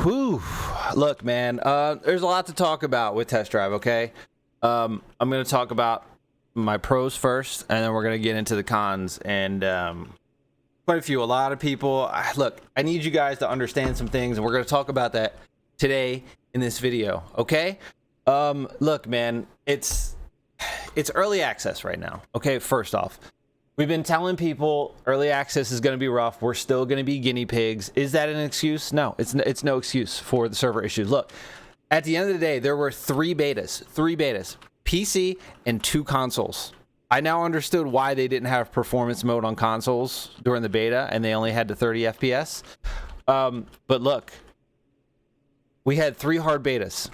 Whew. Look, man, there's a lot to talk about with test drive, okay? I'm going to talk about my pros first, and then we're going to get into the cons. And quite a lot of people. Look, I need you guys to understand some things, and we're going to talk about that today in this video, okay? Look, man, it's early access right now, okay? First off, we've been telling people early access is going to be rough. We're still going to be guinea pigs. Is that an excuse? No, it's no excuse for the server issues. Look, at the end of the day, there were three betas, PC and 2 consoles. I now understood why they didn't have performance mode on consoles during the beta and they only had the 30 FPS. But look, we had 3 hard betas.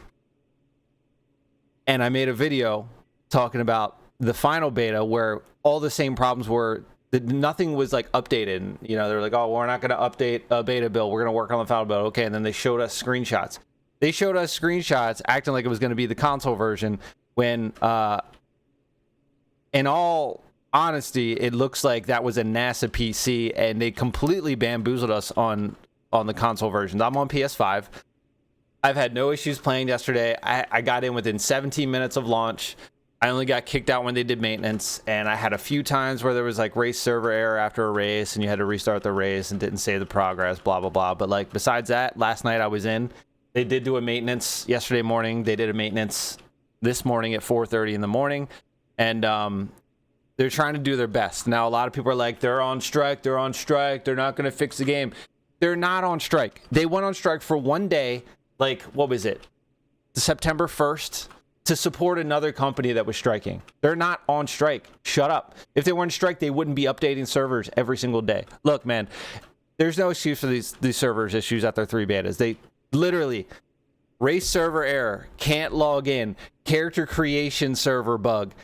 And I made a video talking about the final beta where all the same problems were, nothing was like updated. You know, they're like, oh, we're not going to update a beta build. We're going to work on the final build. Okay. And then they showed us screenshots. They showed us screenshots acting like it was going to be the console version when, in all honesty, it looks like that was a NASA PC and they completely bamboozled us on the console versions. I'm on PS5. I've had no issues playing yesterday. I got in within 17 minutes of launch. I only got kicked out when they did maintenance, and I had a few times where there was like race server error after a race and you had to restart the race and didn't save the progress, blah, blah, blah. But like besides that, last night I was in. They did do a maintenance yesterday morning. They did a maintenance this morning at 4:30 in the morning, and they're trying to do their best. Now, a lot of people are like, they're on strike, they're not going to fix the game. They're not on strike. They went on strike for one day, like, what was it? September 1st? To support another company that was striking. They're not on strike. Shut up. If they weren't on strike, they wouldn't be updating servers every single day. Look, man, there's no excuse for these servers issues at their 3 betas. They literally, race server error, can't log in, character creation server bug.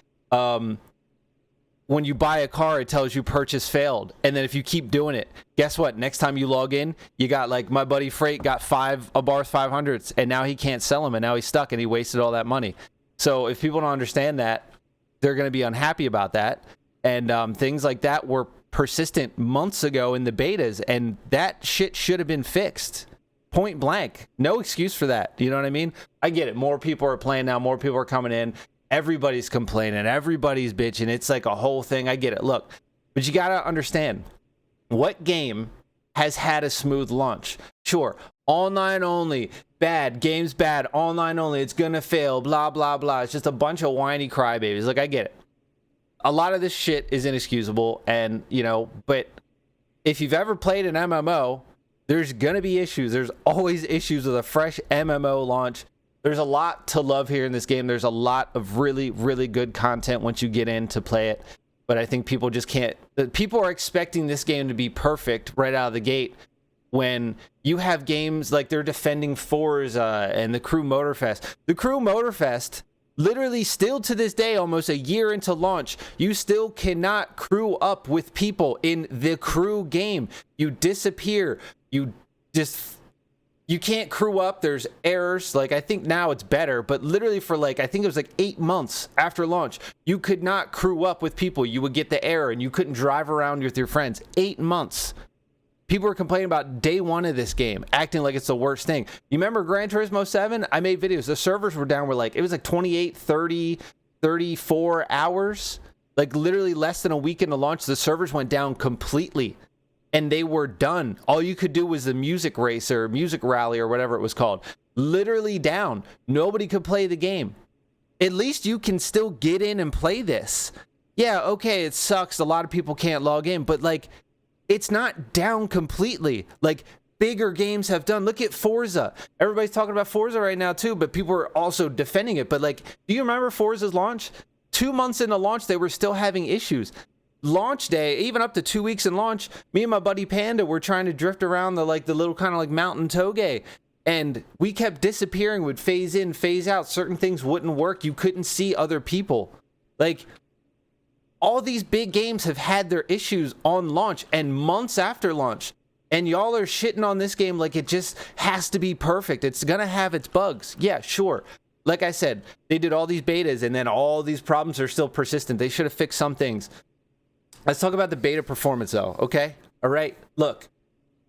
When you buy a car, it tells you purchase failed. And then if you keep doing it, guess what? Next time you log in, you got like my buddy Freight got 5 Abarth 500s and now he can't sell them and now he's stuck and he wasted all that money. So if people don't understand that, they're going to be unhappy about that. And things like that were persistent months ago in the betas, and that shit should have been fixed. Point blank. No excuse for that. You know what I mean? I get it. More people are playing now. More people are coming in. Everybody's complaining. Everybody's bitching. It's like a whole thing. I get it. Look, but you got to understand, what game has had a smooth launch? Sure, online only, bad, game's bad, online only, it's going to fail, blah, blah, blah. It's just a bunch of whiny crybabies. Like, I get it. A lot of this shit is inexcusable, and, you know, but if you've ever played an MMO, there's going to be issues. There's always issues with a fresh MMO launch. There's a lot to love here in this game. There's a lot of really, really good content once you get in to play it. But I think people just can't. People are expecting this game to be perfect right out of the gate when you have games like they're defending Forza and the Crew Motorfest. The Crew Motorfest, literally still to this day, almost a year into launch, you still cannot crew up with people in the Crew game. You disappear. You can't crew up. There's errors. Like, I think now it's better, but literally for like, I think it was like 8 months after launch, you could not crew up with people. You would get the error and you couldn't drive around with your friends. 8 months. People were complaining about day one of this game, acting like it's the worst thing. You remember Gran Turismo 7? I made videos. The servers were down, it was like 28, 30, 34 hours. Like literally less than a week into launch, the servers went down completely. And they were done. All you could do was the music race or music rally or whatever it was called. Literally down. Nobody could play the game. At least you can still get in and play this. Yeah, okay, it sucks. A lot of people can't log in. But, like, it's not down completely. Like, bigger games have done. Look at Forza. Everybody's talking about Forza right now, too. But people are also defending it. But, like, do you remember Forza's launch? 2 months into launch, they were still having issues. Launch day, even up to 2 weeks in launch, me and my buddy Panda were trying to drift around the little kind of like mountain toge, and we kept disappearing, would phase in, phase out. Certain things wouldn't work. You couldn't see other people. Like, all these big games have had their issues on launch and months after launch, and y'all are shitting on this game like it just has to be perfect. It's gonna have its bugs. Yeah, sure. Like I said, they did all these betas and then all these problems are still persistent. They should have fixed some things. Let's talk about the beta performance though, okay? All right, look,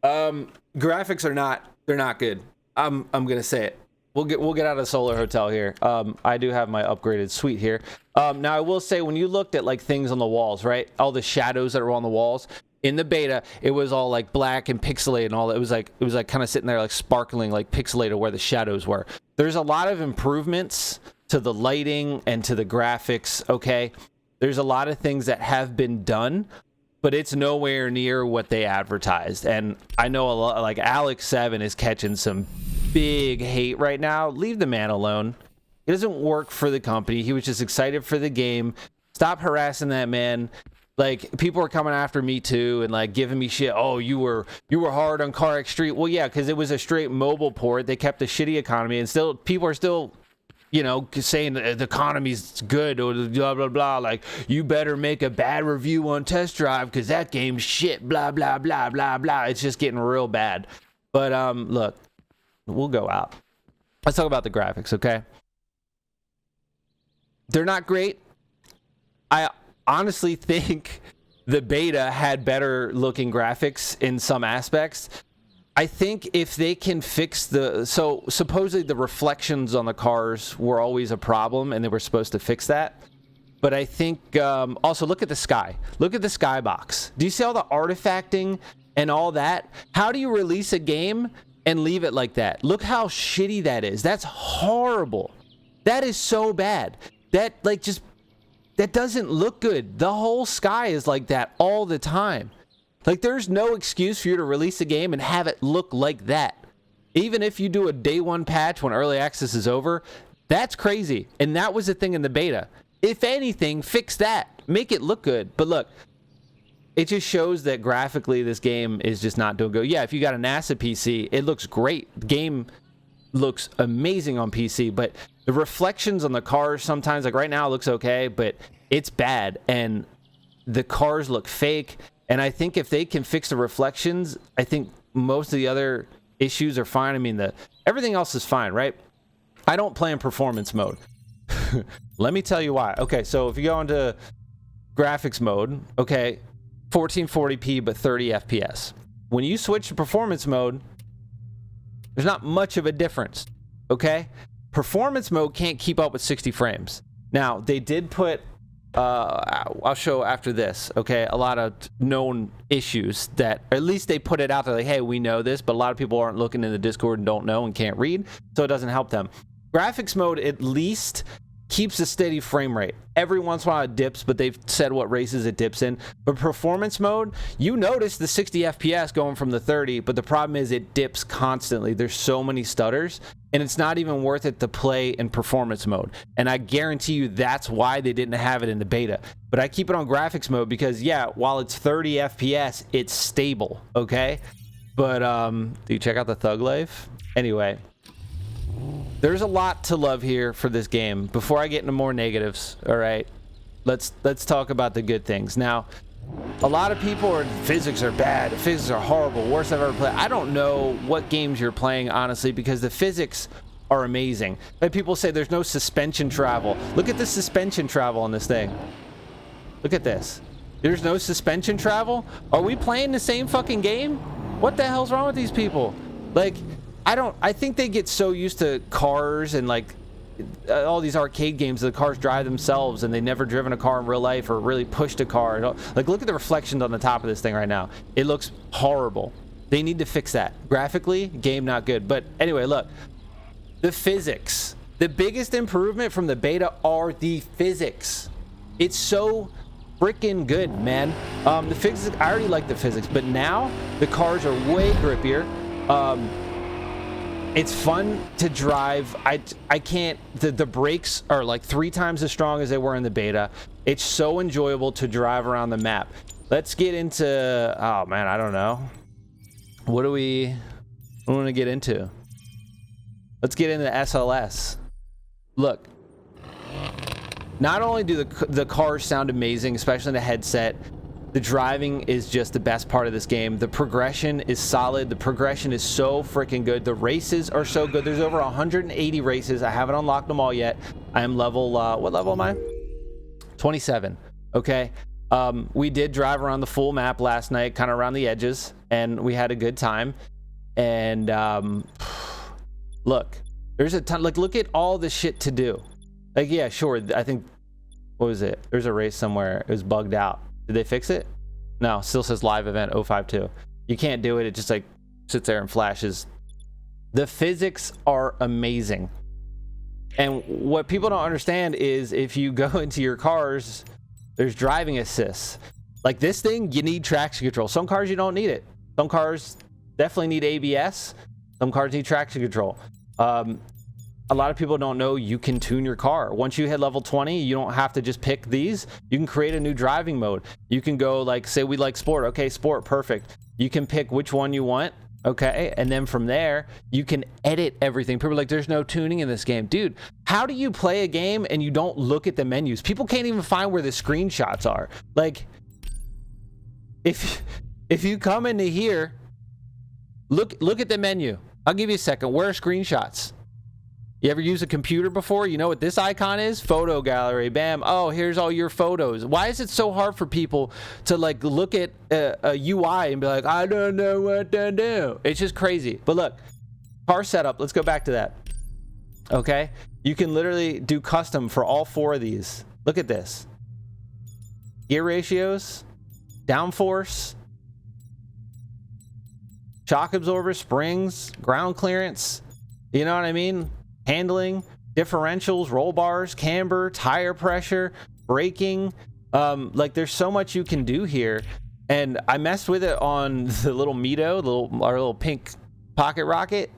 graphics they're not good. I'm gonna say it. We'll get out of the Solar Hotel here. I do have my upgraded suite here. Now I will say, when you looked at like things on the walls, right? All the shadows that were on the walls in the beta, it was all like black and pixelated and all that. It was like kind of sitting there like sparkling, like pixelated where the shadows were. There's a lot of improvements to the lighting and to the graphics. Okay, there's a lot of things that have been done, but it's nowhere near what they advertised. And I know a lot, like Alex 7 is catching some big hate right now. Leave the man alone. It doesn't work for the company. He was just excited for the game. Stop harassing that man. Like, people are coming after me too and like giving me shit. Oh, you were hard on Car Xtreme. Well, yeah, because it was a straight mobile port. They kept a shitty economy, and still people are still, you know, saying the economy's good or blah blah blah. Like, you better make a bad review on Test Drive because that game's shit. Blah blah blah blah blah. It's just getting real bad. But look, we'll go out. Let's talk about the graphics, okay? They're not great. I honestly think the beta had better looking graphics in some aspects. I think if they can fix so supposedly the reflections on the cars were always a problem and they were supposed to fix that. But I think also look at the sky. Look at the skybox. Do you see all the artifacting and all that? How do you release a game and leave it like that? Look how shitty that is. That's horrible. That is so bad. That like just that doesn't look good. The whole sky is like that all the time. Like, there's no excuse for you to release a game and have it look like that. Even if you do a day one patch when early access is over, that's crazy. And that was the thing in the beta. If anything, fix that. Make it look good. But look, it just shows that graphically this game is just not doing good. Yeah, if you got a NASA PC, it looks great. The game looks amazing on PC, but the reflections on the cars sometimes, like right now it looks okay, but it's bad. And the cars look fake. And I think if they can fix the reflections, I think most of the other issues are fine. I mean, everything else is fine, right? I don't play in performance mode. Let me tell you why. Okay, so if you go into graphics mode, okay, 1440p but 30 FPS. When you switch to performance mode, there's not much of a difference, okay? Performance mode can't keep up with 60 frames. Now, they did put I'll show after this, okay, a lot of known issues that, or at least they put it out there like, hey, we know this, but a lot of people aren't looking in the Discord and don't know and can't read, so it doesn't help them. Graphics mode at least keeps a steady frame rate. Every once in a while it dips, but they've said what races it dips in. But performance mode, you notice the 60 FPS going from the 30, but the problem is it dips constantly. There's so many stutters, and it's not even worth it to play in performance mode. And I guarantee you that's why they didn't have it in the beta. But I keep it on graphics mode because, yeah, while it's 30 FPS, it's stable, okay? But, do you check out the Thug Life? Anyway, there's a lot to love here for this game. Before I get into more negatives, all right, let's talk about the good things. Now, a lot of people are, physics are bad, physics are horrible, worst I've ever played. I don't know what games you're playing, honestly, because the physics are amazing. But people say there's no suspension travel. Look at the suspension travel on this thing. Look at this. There's no suspension travel? Are we playing the same fucking game? What the hell's wrong with these people? Like, I think they get so used to cars and like all these arcade games, the cars drive themselves and they never driven a car in real life or really pushed a car. Like, look at the reflections on the top of this thing right now. It looks horrible. They need to fix that. Graphically, game not good. But anyway, look, the physics. The biggest improvement from the beta are the physics. It's so freaking good, man. The physics, I already like the physics, but now the cars are way grippier. It's fun to drive. I can't, the brakes are like 3 times as strong as they were in the beta. It's so enjoyable to drive around the map. Let's get into, oh man, I don't know. What do we want to get into? Let's get into SLS. Look, not only do the cars sound amazing, especially in the headset, the driving is just the best part of this game. The progression is solid. The progression is so freaking good. The races are so good. There's over 180 races. I haven't unlocked them all yet. I am level, what level am I? 27. Okay. We did drive around the full map last night, kind of around the edges, and we had a good time. And Look, there's a ton. Like, look at all the shit to do. Like, yeah, sure. I think, what was it? There's a race somewhere. It was bugged out. Did they fix it? No, still says live event 052. You can't do it. It just like sits there and flashes. The physics are amazing. And what people don't understand is if you go into your cars, there's driving assist. Like this thing, you need traction control. Some cars, you don't need it. Some cars definitely need ABS. Some cars need traction control. A lot of people don't know you can tune your car. Once you hit level 20, you don't have to just pick these. You can create a new driving mode. You can go like, say we like sport. Okay, sport, perfect. You can pick which one you want. Okay, and then from there, you can edit everything. People are like, there's no tuning in this game. Dude, how do you play a game and you don't look at the menus? People can't even find where the screenshots are. Like, if you come into here, look at the menu. I'll give you a second. Where are screenshots? You ever use a computer before? You know what this icon is? Photo gallery. Bam. Oh, here's all your photos. Why is it so hard for people to like look at a UI and be like, I don't know what to do? It's just crazy. But look, car setup. Let's go back to that. Okay. You can literally do custom for all 4 of these. Look at this. Gear ratios, downforce, shock absorber, springs, ground clearance. You know what I mean? Handling, differentials, roll bars, camber, tire pressure, braking. Like there's so much you can do here. And I messed with it on the little Mito, our little pink pocket rocket.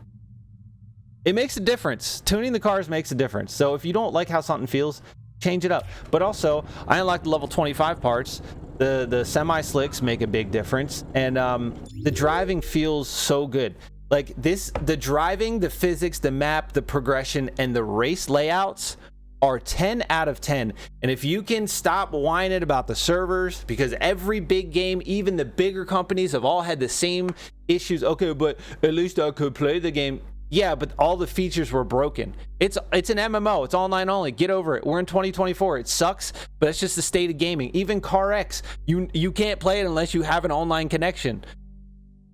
It makes a difference. Tuning the cars makes a difference. So if you don't like how something feels, change it up. But also, I unlocked the level 25 parts. The semi slicks make a big difference. And the driving feels so good. Like this, the driving, the physics, the map, the progression, and the race layouts are 10 out of 10. And if you can stop whining about the servers, because every big game, even the bigger companies, have all had the same issues. Okay, but at least I could play the game. Yeah, but all the features were broken. It's an MMO. It's online only. Get over it. We're in 2024. It sucks, but it's just the state of gaming. Even CarX, you can't play it unless you have an online connection.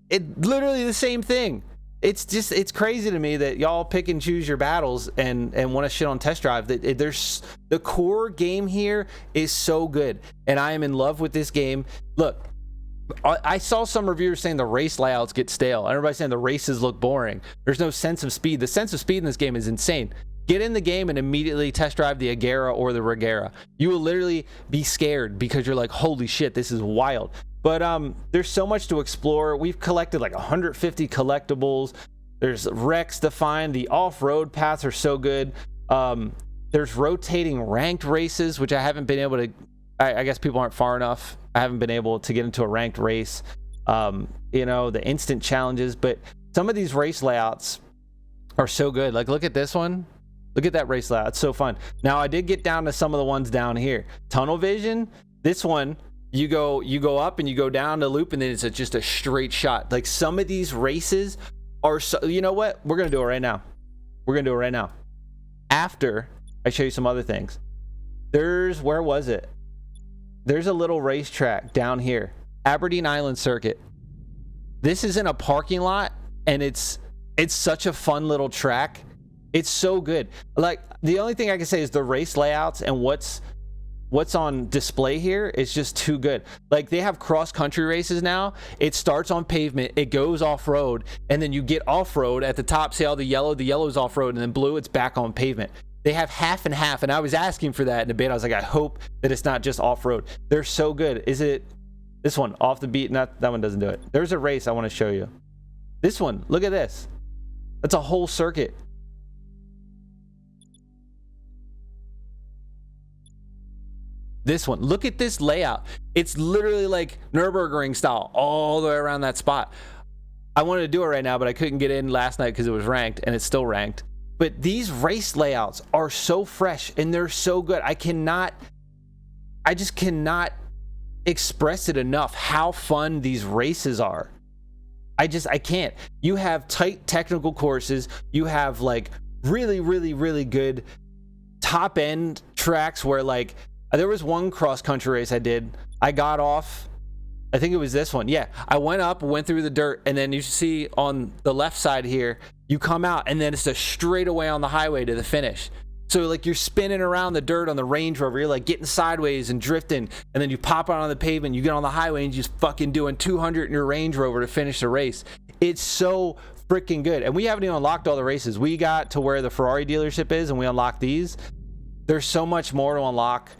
It literally the same thing. It's crazy to me that y'all pick and choose your battles and want to shit on test drive. There's the core game here is so good, and I am in love with this game. Look, I saw some reviewers saying the race layouts get stale. Everybody's saying the races look boring. There's no sense of speed. The sense of speed in this game is insane. Get in the game and immediately test drive the Agera or the Regera. You will literally be scared because you're like, holy shit, this is wild. But there's so much to explore. We've collected like 150 collectibles. There's wrecks to find. The off-road paths are so good. There's rotating ranked races, which I haven't been able to. I guess people aren't far enough. I haven't been able to get into a ranked race. You know, the instant challenges. But some of these race layouts are so good. Like, look at this one. Look at that race layout. It's so fun. Now, I did get down to some of the ones down here. Tunnel vision. This one. You go up and you go down the loop, and then it's just a straight shot. Like some of these races are so, you know what? We're gonna do it right now. We're gonna do it right now. After I show you some other things. Where was it? There's a little racetrack down here, Aberdeen Island Circuit. This is in a parking lot, and it's such a fun little track. It's so good. Like the only thing I can say is the race layouts and what's on display here is just too good. Like they have cross country races now. It starts on pavement, it goes off road, and then you get off road at the top. See all the yellow's off road, and then blue, it's back on pavement. They have half and half, and I was asking for that in a bit. I was like, I hope that it's not just off road. They're so good. Is it this one off the beat? Not that one doesn't do it. There's a race I want to show you. This one, look at this. That's a whole circuit. This one, look at this layout. It's literally like Nürburgring style all the way around that spot. I wanted to do it right now, but I couldn't get in last night because it was ranked, and it's still ranked. But these race layouts are so fresh and they're so good. I just cannot express it enough how fun these races are. I can't. You have tight technical courses. You have like really, really, really good top end tracks where like, there was one cross country race I did. I got off. I think it was this one. Yeah. I went up, went through the dirt, and then you see on the left side here, You come out, and then it's a straightaway on the highway to the finish. So like you're spinning around the dirt on the Range Rover, you're like getting sideways and drifting, and then you pop out on the pavement, you get on the highway, and you just fucking doing 200 in your Range Rover to finish the race. It's so freaking good. And we haven't even unlocked all the races. We got to where the Ferrari dealership is, and we unlocked these. There's so much more to unlock.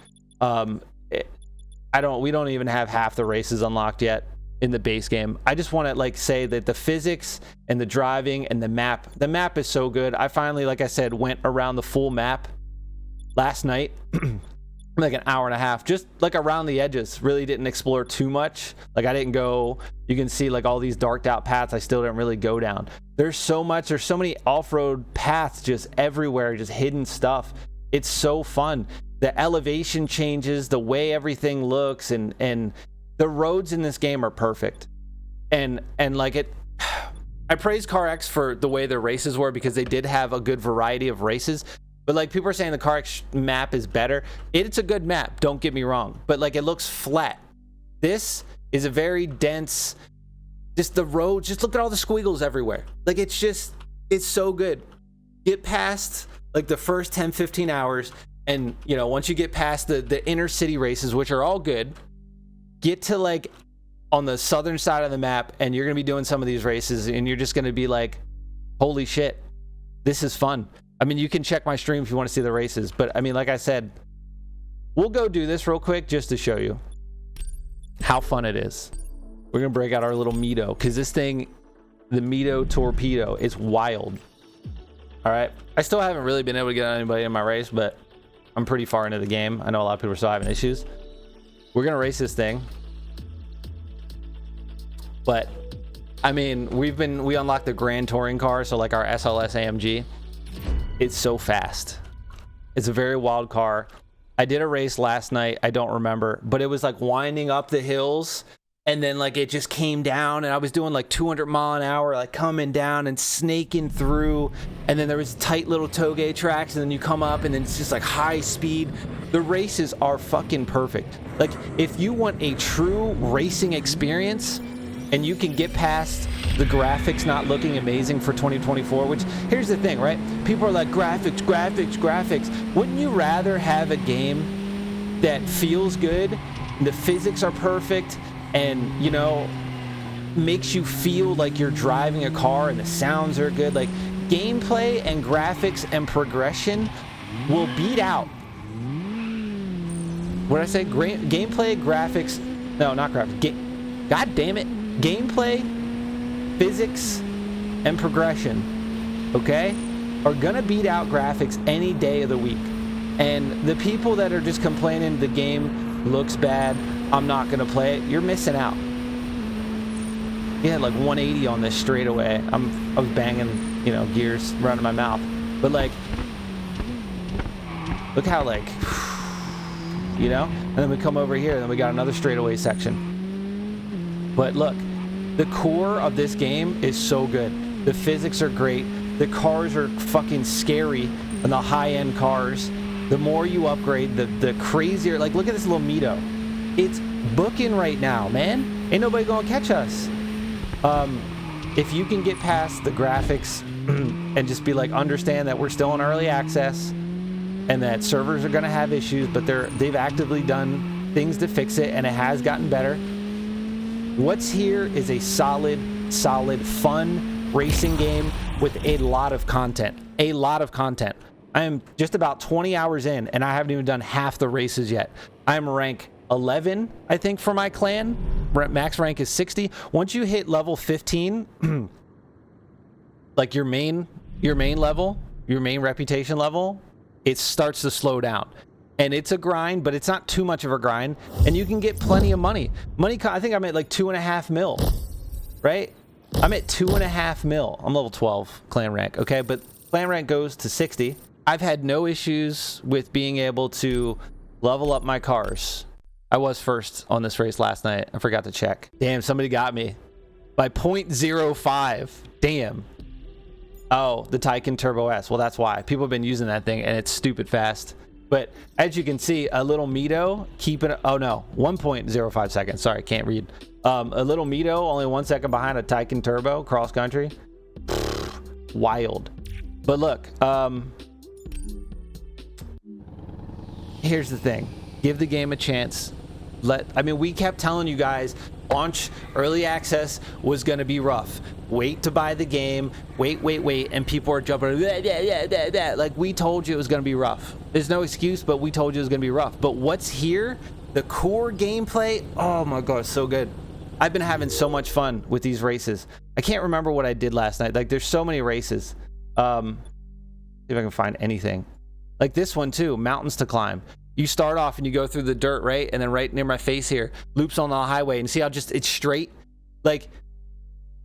We don't even have half the races unlocked yet in the base game. I just want to like say that the physics and the driving and the map is so good. I finally, like I said, went around the full map last night. Like an hour and a half, just like around the edges. Really didn't explore too much. Like I didn't go, you can see like all these darked out paths I still didn't really go down. There's so many off-road paths just everywhere, just hidden stuff. It's so fun. The elevation changes, the way everything looks, and the roads in this game are perfect. And like it, I praise CarX for the way their races were, because they did have a good variety of races. But like people are saying the CarX map is better. It's a good map, don't get me wrong, but like it looks flat. This is a very dense, just the road, just look at all the squiggles everywhere. Like it's so good. Get past like the first 10-15 hours, and you know, once you get past the inner city races, which are all good, get to like on the southern side of the map, and you're gonna be doing some of these races, and you're just gonna be like, holy shit, this is fun. I mean, you can check my stream if you want to see the races, but I mean, like I said, we'll go do this real quick just to show you how fun it is. We're gonna break out our little Mito, because this thing, the Mito Torpedo, is wild. All right, I still haven't really been able to get anybody in my race, but I'm pretty far into the game. I know a lot of people are still having issues. We're gonna race this thing, but I mean, we unlocked the Grand Touring car, so like our SLS AMG. It's so fast. It's a very wild car. I did a race last night, I don't remember, but it was like winding up the hills, and then like it just came down, and I was doing like 200 mile an hour, like coming down and snaking through, and then there was tight little toge tracks, and then you come up, and then it's just like high speed. The races are fucking perfect. Like if you want a true racing experience, and you can get past the graphics not looking amazing for 2024, which here's the thing, right? People are like, graphics. Wouldn't you rather have a game that feels good, the physics are perfect, and you know, makes you feel like you're driving a car, and the sounds are good? Like gameplay and graphics and progression will beat out, what did I say? Gameplay, graphics, no, not graphics, god damn it, gameplay, physics, and progression, okay, are gonna beat out graphics any day of the week. And the people that are just complaining the game looks bad, I'm not gonna play it, you're missing out. You had like 180 on this straightaway. I was banging, you know, gears running my mouth, but like, look how like, you know, and then we come over here, and then we got another straightaway section. But look, the core of this game is so good. The physics are great. The cars are fucking scary, and the high-end cars. The more you upgrade, the crazier. Like, look at this little Mito. It's booking right now, man. Ain't nobody gonna catch us. If you can get past the graphics and just be like, understand that we're still in early access, and that servers are gonna have issues, but they've actively done things to fix it, and it has gotten better. What's here is a solid, fun racing game with a lot of content. A lot of content. I am just about 20 hours in, and I haven't even done half the races yet. I'm rank 11, I think, for my clan. Max rank is 60. Once you hit level 15, like your main level, your main reputation level, it starts to slow down. And it's a grind, but it's not too much of a grind. And you can get plenty of money. I think I'm at like 2.5 mil, right? I'm at 2.5 mil. I'm level 12 clan rank, okay? But clan rank goes to 60. I've had no issues with being able to level up my cars. I was first on this race last night. I forgot to check. Damn, somebody got me by 0.05. Damn. Oh, the Taycan Turbo S. Well, that's why. People have been using that thing, and it's stupid fast. But as you can see, a little Mito keeping, oh no, 1.05 seconds. Sorry, can't read. A little Mito, only 1 second behind a Taycan Turbo cross country. wild. But look, here's the thing. Give the game a chance. I mean, we kept telling you guys, launch early access was going to be rough. Wait to buy the game. Wait. And people are jumping. Like, we told you it was going to be rough. There's no excuse, but we told you it was going to be rough. But what's here, the core gameplay, oh my God, so good. I've been having so much fun with these races. I can't remember what I did last night. Like, there's so many races. See if I can find anything. Like this one too, mountains to climb. You start off and you go through the dirt, right? And then right near my face here, loops on the highway, and see how just it's straight? Like,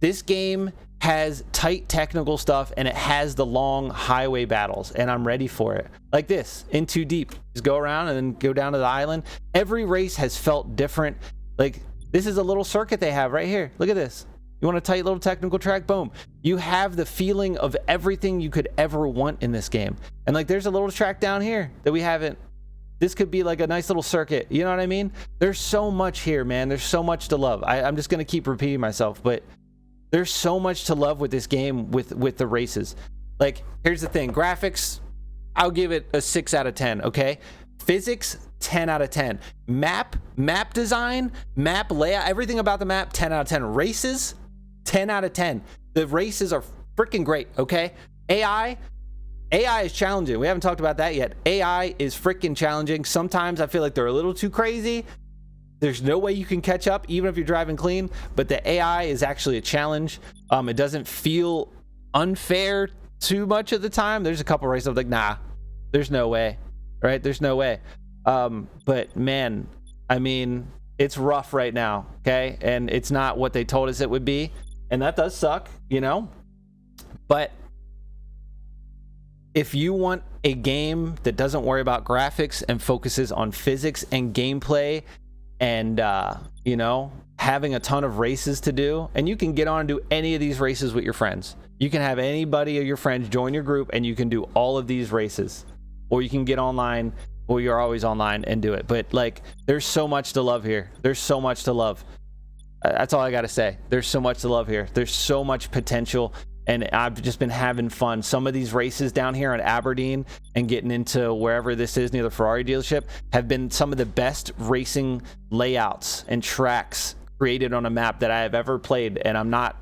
this game has tight technical stuff, and it has the long highway battles, and I'm ready for it. Like this, in Too Deep. Just go around and then go down to the island. Every race has felt different. Like, this is a little circuit they have right here. Look at this. You want a tight little technical track? Boom. You have the feeling of everything you could ever want in this game. And like, there's a little track down here that we haven't. This could be like a nice little circuit. You know what I mean? There's so much here, man. There's so much to love. I'm just going to keep repeating myself, but there's so much to love with this game, with the races. Like, here's the thing. Graphics, I'll give it a 6 out of 10, okay? Physics, 10 out of 10. Map design, map layout, everything about the map, 10 out of 10. Races, 10 out of 10. The races are freaking great, okay? AI is challenging. We haven't talked about that yet. AI is freaking challenging. Sometimes I feel like they're a little too crazy. There's no way you can catch up, even if you're driving clean. But the AI is actually a challenge. It doesn't feel unfair too much of the time. There's a couple races I'm like, nah, there's no way, right? There's no way. But man, I mean, it's rough right now, okay? And it's not what they told us it would be. And that does suck, you know? But if you want a game that doesn't worry about graphics and focuses on physics and gameplay and, you know, having a ton of races to do, and you can get on and do any of these races with your friends. You can have anybody of your friends join your group and you can do all of these races. Or you can get online, or you're always online and do it. But like, there's so much to love here. There's so much to love. That's all I got to say. There's so much to love here. There's so much potential. And I've just been having fun. Some of these races down here in Aberdeen and getting into wherever this is near the Ferrari dealership have been some of the best racing layouts and tracks created on a map that I have ever played. And I'm not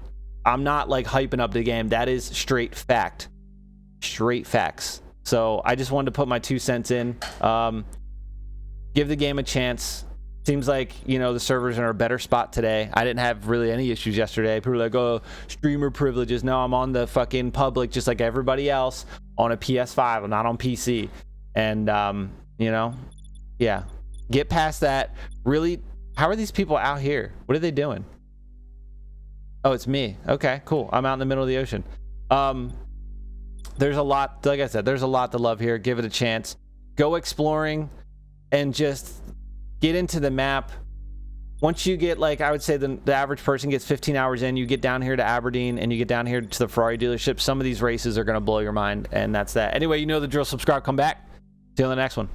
like hyping up the game. That is straight fact. Straight facts. So I just wanted to put my 2 cents in. Give the game a chance. Seems like, you know, the servers are in a better spot today. I didn't have really any issues yesterday. People were like, oh, streamer privileges. No, I'm on the fucking public just like everybody else on a PS5. I'm not on PC. And, you know, yeah. Get past that. Really, how are these people out here? What are they doing? Oh, it's me. Okay, cool. I'm out in the middle of the ocean. There's a lot, like I said, there's a lot to love here. Give it a chance. Go exploring and just get into the map. Once you get, like, I would say the average person gets 15 hours in, you get down here to Aberdeen and you get down here to the Ferrari dealership. Some of these races are going to blow your mind, and that's that. Anyway, you know the drill. Subscribe, come back. See you on the next one.